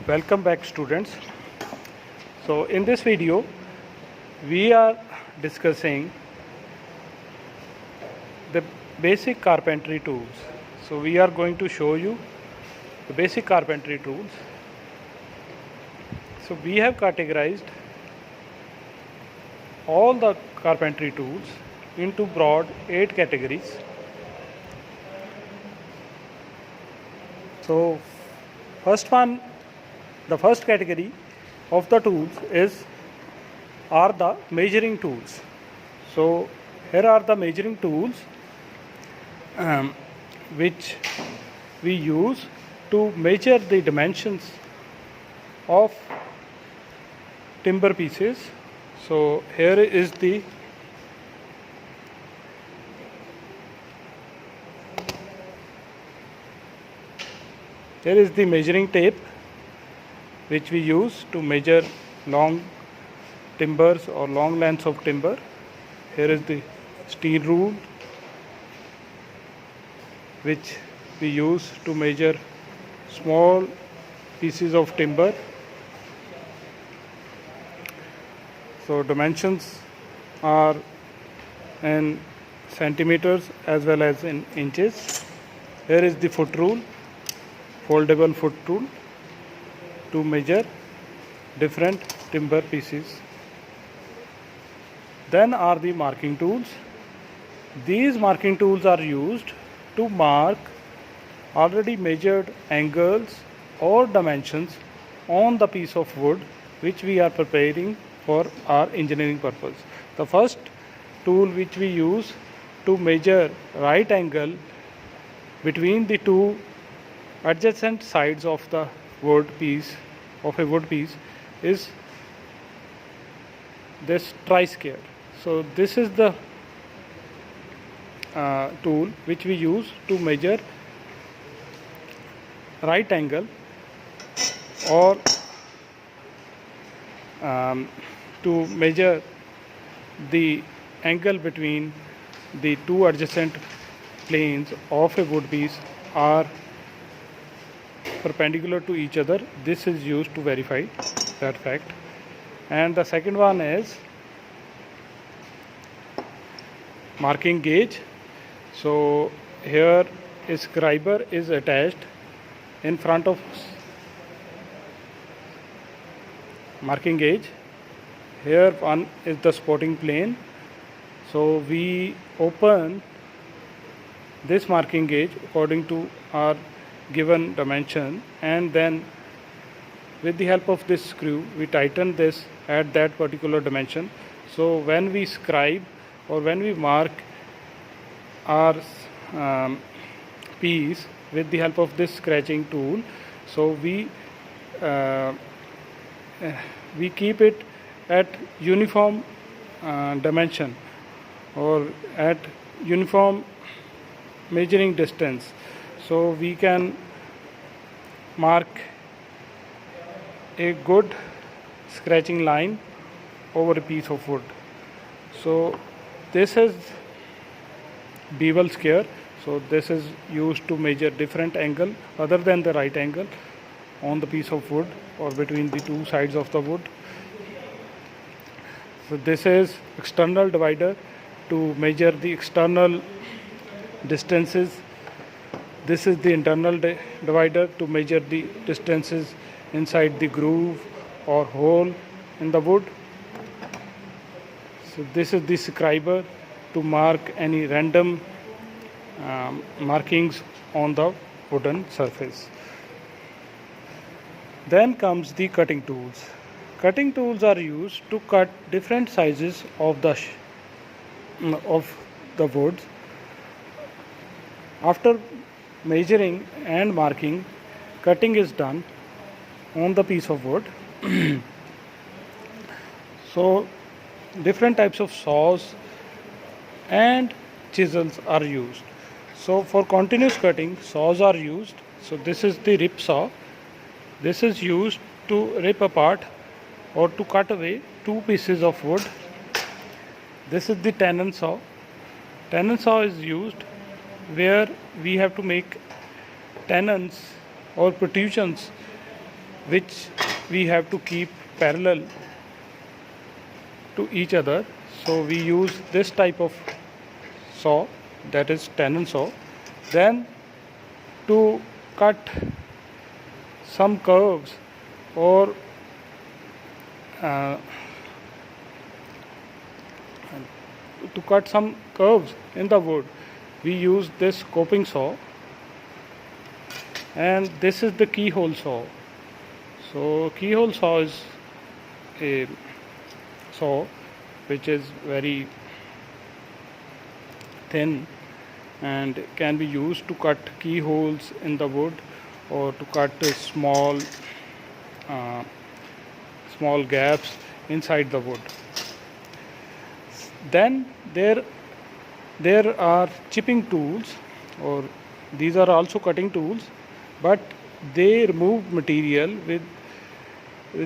Welcome back, students. So in this video we are discussing the basic carpentry tools. So we are going to show you the basic carpentry tools. So we have categorized all the carpentry tools into broad 8 categories. So the first category of the tools are the measuring tools. So here are the measuring tools which we use to measure the dimensions of timber pieces. So here is the measuring tape which we use to measure long timbers or long lengths of timber. Here is the steel rule which we use to measure small pieces of timber. So dimensions are in centimeters as well as in inches. Here is the foot rule, foldable foot rule, to measure different timber pieces. Then are the marking tools. These marking tools are used to mark already measured angles or dimensions on the piece of wood which we are preparing for our engineering purpose. The first tool which we use to measure right angle between the two adjacent sides of the wood piece is this tri-scale. So this is the tool which we use to measure right angle or to measure the angle between the two adjacent planes of a wood piece are perpendicular to each other. This is used to verify that fact. And the second one is marking gauge. So here a scriber is attached in front of marking gauge. Here one is the spotting plane. So we open this marking gauge according to our given dimension, and then with the help of this screw we tighten this at that particular dimension. So when we scribe or when we mark our piece with the help of this scratching tool, so we keep it at uniform dimension or at uniform measuring distance, so we can mark a good scratching line over a piece of wood. So this is bevel scale. So this is used to measure different angle other than the right angle on the piece of wood or between the two sides of the wood. So this is external divider to measure the external distances. This is the internal divider to measure the distances inside the groove or hole in the wood. So this is the scriber to mark any random markings on the wooden surface. Then comes the cutting tools. Cutting tools are used to cut different sizes of the wood. After measuring and marking, cutting is done on the piece of wood. So different types of saws and chisels are used. So for continuous cutting, saws are used. So this is the rip saw. This is used to rip apart or to cut away two pieces of wood. This is the tenon saw. Tenon saw is used where we have to make tenons or protrusions which we have to keep parallel to each other. So we use this type of saw, that is tenon saw. Then to cut some curves or uh, to cut some curves in the wood, we use this coping saw, and this is the keyhole saw. So keyhole saw is a saw which is very thin and can be used to cut keyholes in the wood or to cut uh, small gaps inside the wood. Then there are chipping tools, or these are also cutting tools, but they remove material with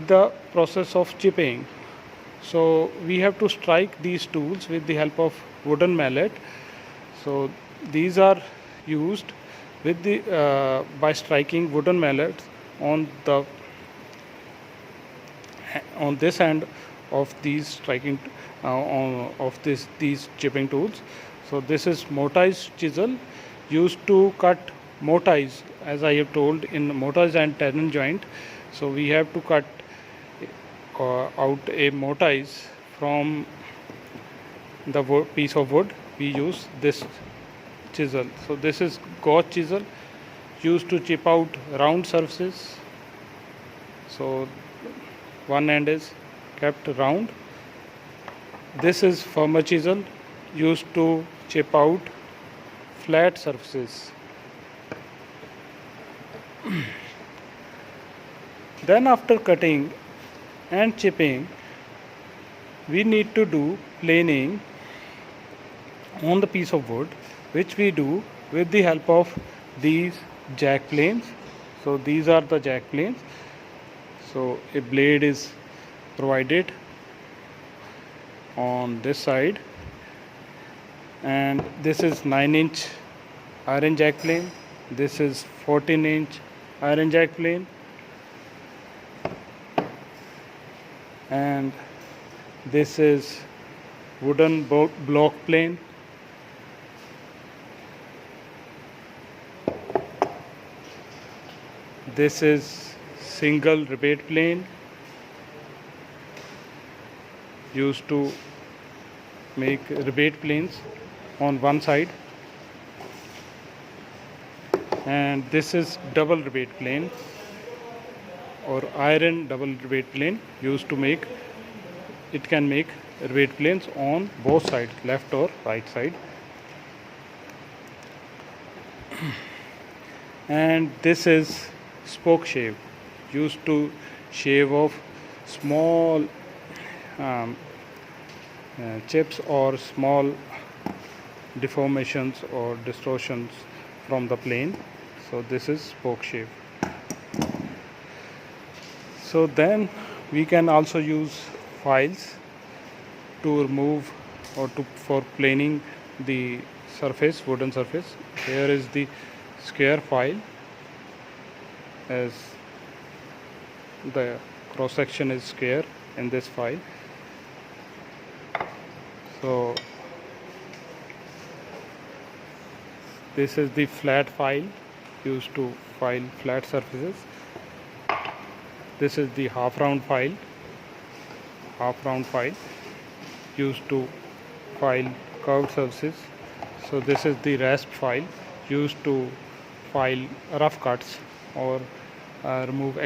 the process of chipping. So we have to strike these tools with the help of wooden mallet. So these are used with the by striking wooden mallets on this end of these striking of these chipping tools. So this is mortise chisel used to cut mortise, as I have told, in mortise and tenon joint. So we have to cut out a mortise from the piece of wood. We use this chisel. So this is gauge chisel used to chip out round surfaces. So one end is kept round. This is firmer chisel used to chip out flat surfaces. Then after cutting and chipping, we need to do planing on the piece of wood, which we do with the help of these jack planes. So these are the jack planes. So a blade is provided on this side, and this is 9-inch iron jack plane, this is 14-inch iron jack plane, and this is wooden block plane. This is single rebate plane used to make rebate planes on one side, and this is double rebate plane or iron double rebate plane used to make, it can make rebate planes on both sides, left or right side. And this is spoke shave used to shave off small chips or small deformations or distortions from the plane. So this is spoke shave. So then we can also use files to remove or for planing the surface, wooden surface. Here is the square file, as the cross section is square in this file. So this is the flat file used to file flat surfaces. This is the half round file used to file curved surfaces. So this is the rasp file used to file rough cuts or remove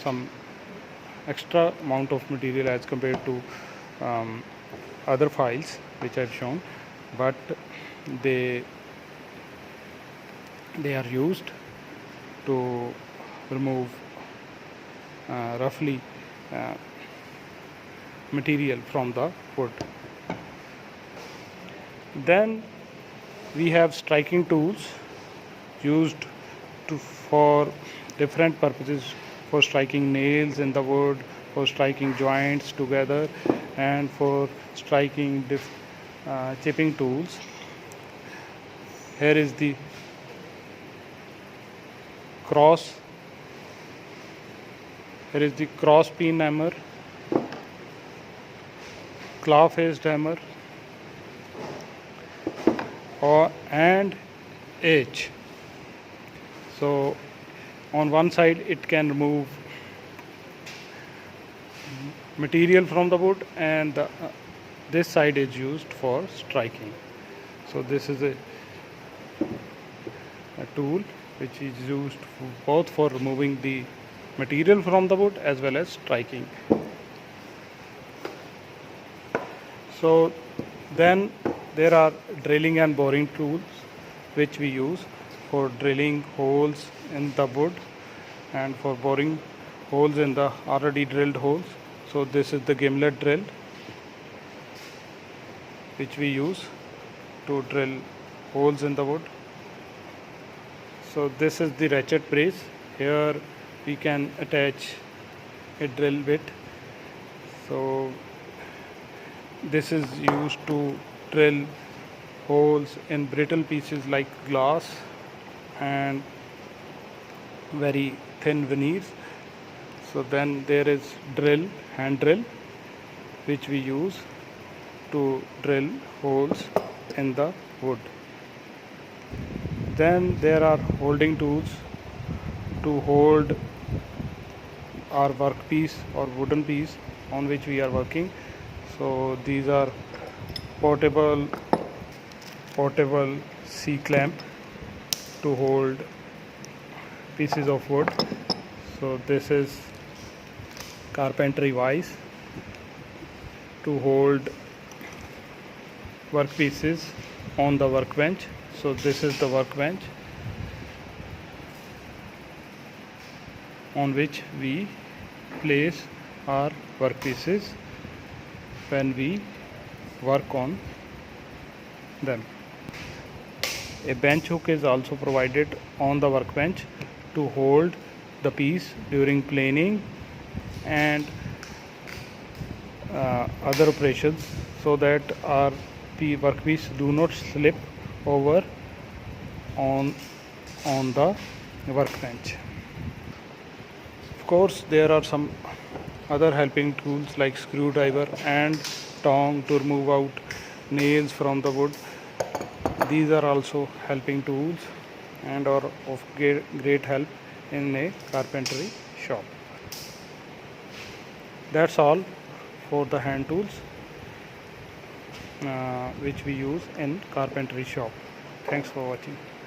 some extra amount of material as compared to other files which I've shown, but they are used to remove roughly material from the wood. Then we have striking tools used for different purposes, for striking nails in the wood, for striking joints together, and for striking chipping tools. Here is the cross Here is the cross pin hammer, claw faced hammer, and edge. So on one side it can remove material from the wood, and this side is used for striking. So this is a tool which is used both for removing the material from the wood as well as striking. So then there are drilling and boring tools which we use for drilling holes in the wood and for boring holes in the already drilled holes. So this is the gimlet drill which we use to drill holes in the wood. So this is the ratchet brace. Here we can attach a drill bit. So this is used to drill holes in brittle pieces like glass and very thin veneers. So then there is hand drill, which we use to drill holes in the wood. Then there are holding tools to hold our workpiece or wooden piece on which we are working. So these are portable C-clamp to hold pieces of wood. So this is carpentry vise to hold workpieces on the workbench. So this is the workbench on which we place our workpieces when we work on them. A bench hook is also provided on the workbench to hold the piece during planing and other operations, so that our workpiece do not slip over on the workbench. Of course, there are some other helping tools like screwdriver and tong to remove out nails from the wood. These are also helping tools and are of great help in a carpentry shop. That's all for the hand tools which we use in carpentry shop. Thanks for watching.